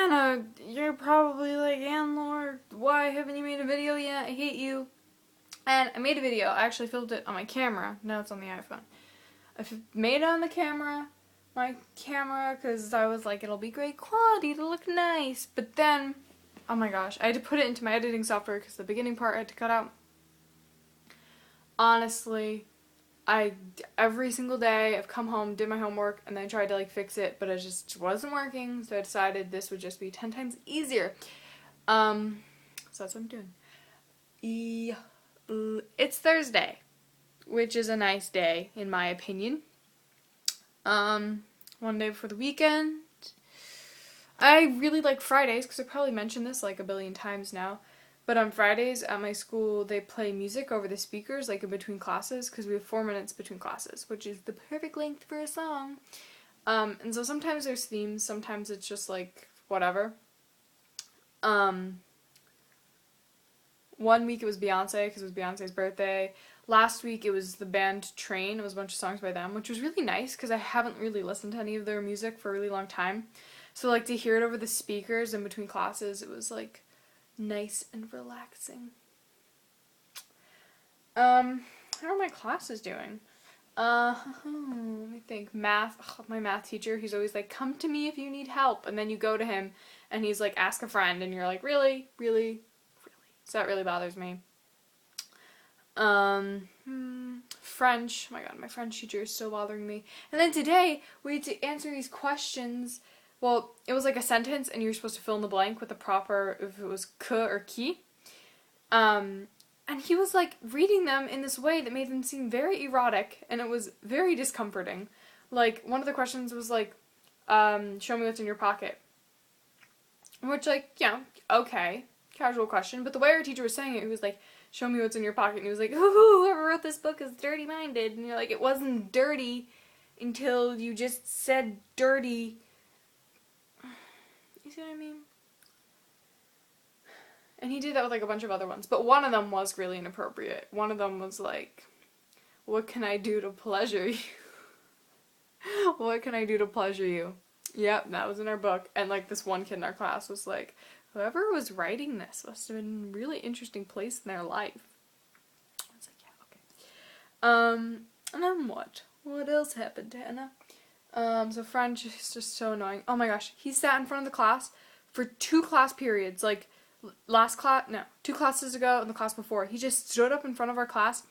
Anna, you're probably like, Ann Lord, why haven't you made a video yet? I hate you. And I made a video. I actually filmed it on my camera. Now it's on the iPhone. Made it on the camera, my camera, because I was like, it'll be great quality, it'll look nice. But then, oh my gosh, I had to put it into my editing software because the beginning part I had to cut out. Honestly, every single day I've come home, did my homework, and then tried to like fix it, but it just wasn't working, so I decided this would just be 10 times easier. So that's what I'm doing. It's Thursday, which is a nice day in my opinion. One day before the weekend. I really like Fridays because I probably mentioned this like a billion times now. But on Fridays at my school, they play music over the speakers, like in between classes, because we have 4 minutes between classes, which is the perfect length for a song. And so sometimes there's themes, sometimes it's just like whatever. 1 week it was Beyonce, because it was Beyonce's birthday. Last week it was the band Train. It was a bunch of songs by them, which was really nice, because I haven't really listened to any of their music for a really long time. So like to hear it over the speakers in between classes, it was like nice and relaxing. How are my classes doing? Let me think. Math. My math teacher, he's always like, come to me if you need help. And then you go to him and he's like, ask a friend. And you're like, really? Really? Really? So that really bothers me. French. Oh my god, my French teacher is still bothering me. And then today, we had to answer these questions. Well, it was like a sentence, and you were supposed to fill in the blank with the proper, if it was que or qui. And he was, like, reading them in this way that made them seem very erotic, and it was very discomforting. Like, one of the questions was, like, show me what's in your pocket. Which, like, yeah, okay, casual question. But the way our teacher was saying it, he was like, show me what's in your pocket. And he was like, ooh, whoever wrote this book is dirty-minded. And you're like, it wasn't dirty until you just said dirty. You see what I mean? And he did that with like a bunch of other ones. But one of them was really inappropriate. One of them was like, what can I do to pleasure you? What can I do to pleasure you? Yep, that was in our book. And like this one kid in our class was like, whoever was writing this must have been in a really interesting place in their life. I was like, yeah, okay. And then what? What else happened to Hannah? So French is just so annoying. Oh my gosh, he sat in front of the class for 2 class periods, like 2 classes ago and the class before. He just stood up in front of our class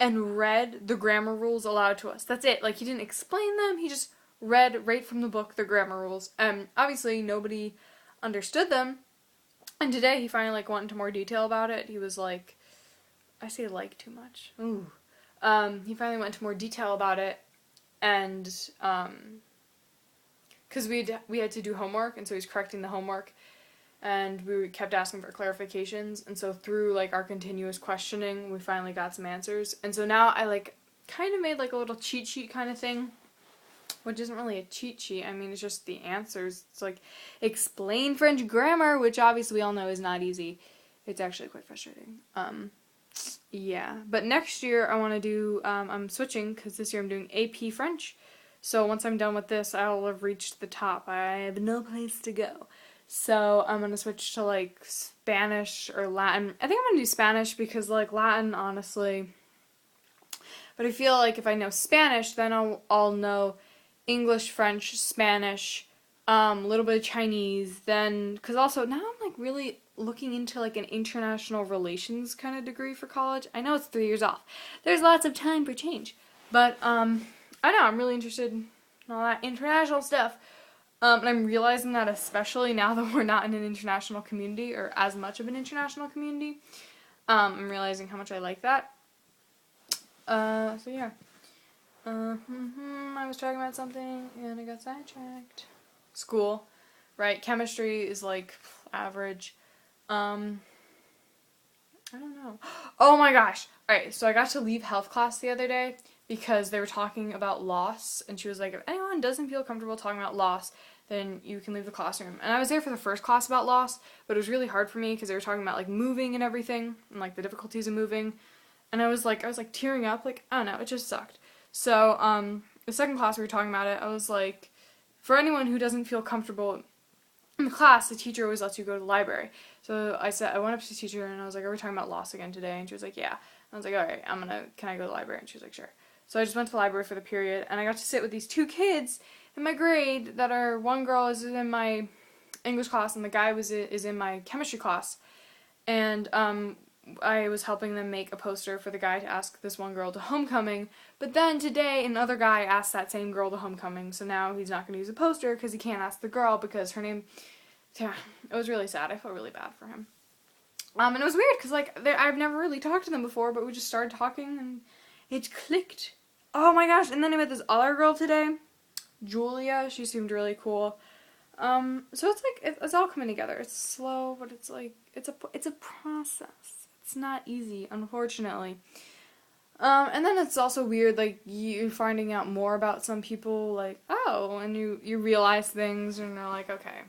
and read the grammar rules aloud to us. That's it. Like, he didn't explain them, he just read right from the book the grammar rules. And obviously nobody understood them. And today he finally like went into more detail about it. He was like, I say like too much. Ooh. He finally went into more detail about it. And, because we had to do homework, and so he's correcting the homework, and we kept asking for clarifications, and so through, like, our continuous questioning, we finally got some answers, and so now I, like, kind of made, like, a little cheat sheet kind of thing, which isn't really a cheat sheet. I mean, it's just the answers. It's, like, explain French grammar, which obviously we all know is not easy. It's actually quite frustrating. Yeah, but next year I want to do, I'm switching, because this year I'm doing AP French, so once I'm done with this, I'll have reached the top. I have no place to go, so I'm going to switch to, like, Spanish or Latin. I think I'm going to do Spanish, because, like, Latin, honestly, but I feel like if I know Spanish, then I'll know English, French, Spanish, a little bit of Chinese, then, because also, now I'm, like, really looking into like an international relations kind of degree for college. I know it's 3 years off. There's lots of time for change. But, I know, I'm really interested in all that international stuff. And I'm realizing that especially now that we're not in an international community, or as much of an international community, I'm realizing how much I like that. So yeah. I was talking about something, and I got sidetracked. School, right? Chemistry is like average. I don't know. Oh my gosh. Alright, so I got to leave health class the other day because they were talking about loss, and she was like, if anyone doesn't feel comfortable talking about loss, then you can leave the classroom. And I was there for the first class about loss, but it was really hard for me because they were talking about like moving and everything, and like the difficulties of moving. And I was like tearing up, like, I don't know, it just sucked. So, the second class we were talking about it, I was like, for anyone who doesn't feel comfortable in class, the teacher always lets you go to the library. So I went up to the teacher and I was like, are we talking about loss again today? And she was like, yeah. I was like, all right, can I go to the library? And she was like, sure. So I just went to the library for the period, and I got to sit with these two kids in my grade that are, one girl is in my English class and the guy is in my chemistry class. And I was helping them make a poster for the guy to ask this one girl to homecoming. But then today, another guy asked that same girl to homecoming, so now he's not going to use a poster because he can't ask the girl because her name... Yeah, it was really sad. I felt really bad for him. And it was weird because, like, I've never really talked to them before, but we just started talking and it clicked. Oh my gosh, and then I met this other girl today, Julia. She seemed really cool. So it's like, it's all coming together. It's slow, but it's like, it's a process. It's not easy, unfortunately. And then it's also weird, like, you finding out more about some people, like, oh, and you realize things, and you're like, okay,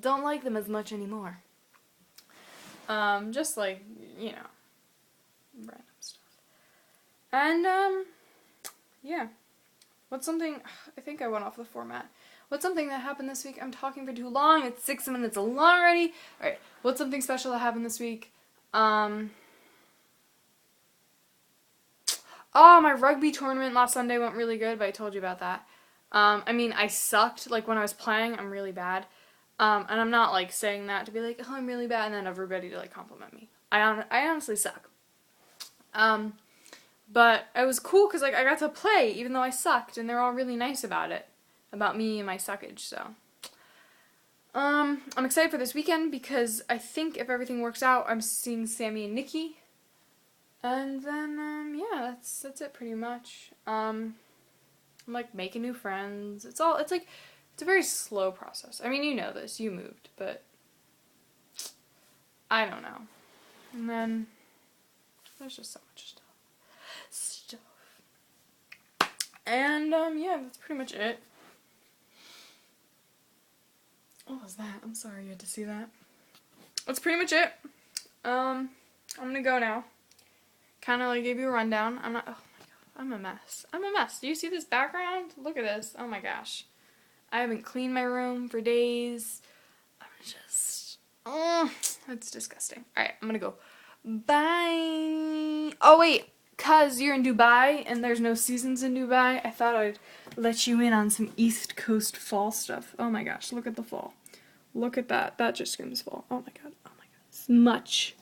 don't like them as much anymore. Just like, you know, random stuff. And, yeah. What's something, I think I went off the format. What's something that happened this week? I'm talking for too long. It's 6 minutes long already. Alright, what's something special that happened this week? Oh, my rugby tournament last Sunday went really good, but I told you about that. I mean, I sucked. Like, when I was playing, I'm really bad. And I'm not, like, saying that to be like, oh, I'm really bad, and then everybody to, like, compliment me. I honestly suck. But it was cool because, like, I got to play even though I sucked, and they're all really nice about it. About me and my suckage, so. I'm excited for this weekend because I think if everything works out, I'm seeing Sammy and Nikki. And then, yeah, that's it pretty much. I'm, like, making new friends. It's a very slow process. I mean, you know this. You moved, but I don't know. And then there's just so much stuff. And, yeah, that's pretty much it. What was that? I'm sorry you had to see that. That's pretty much it. I'm gonna go now. Kind of like gave you a rundown. Oh my god, I'm a mess. I'm a mess. Do you see this background? Look at this. Oh my gosh. I haven't cleaned my room for days. I'm just, it's disgusting. Alright, I'm gonna go. Bye. Oh wait, cause you're in Dubai and there's no seasons in Dubai, I thought I'd let you in on some East Coast fall stuff. Oh my gosh, look at the fall. Look at that. That just screams fall. Oh my god. Oh my god. It's much.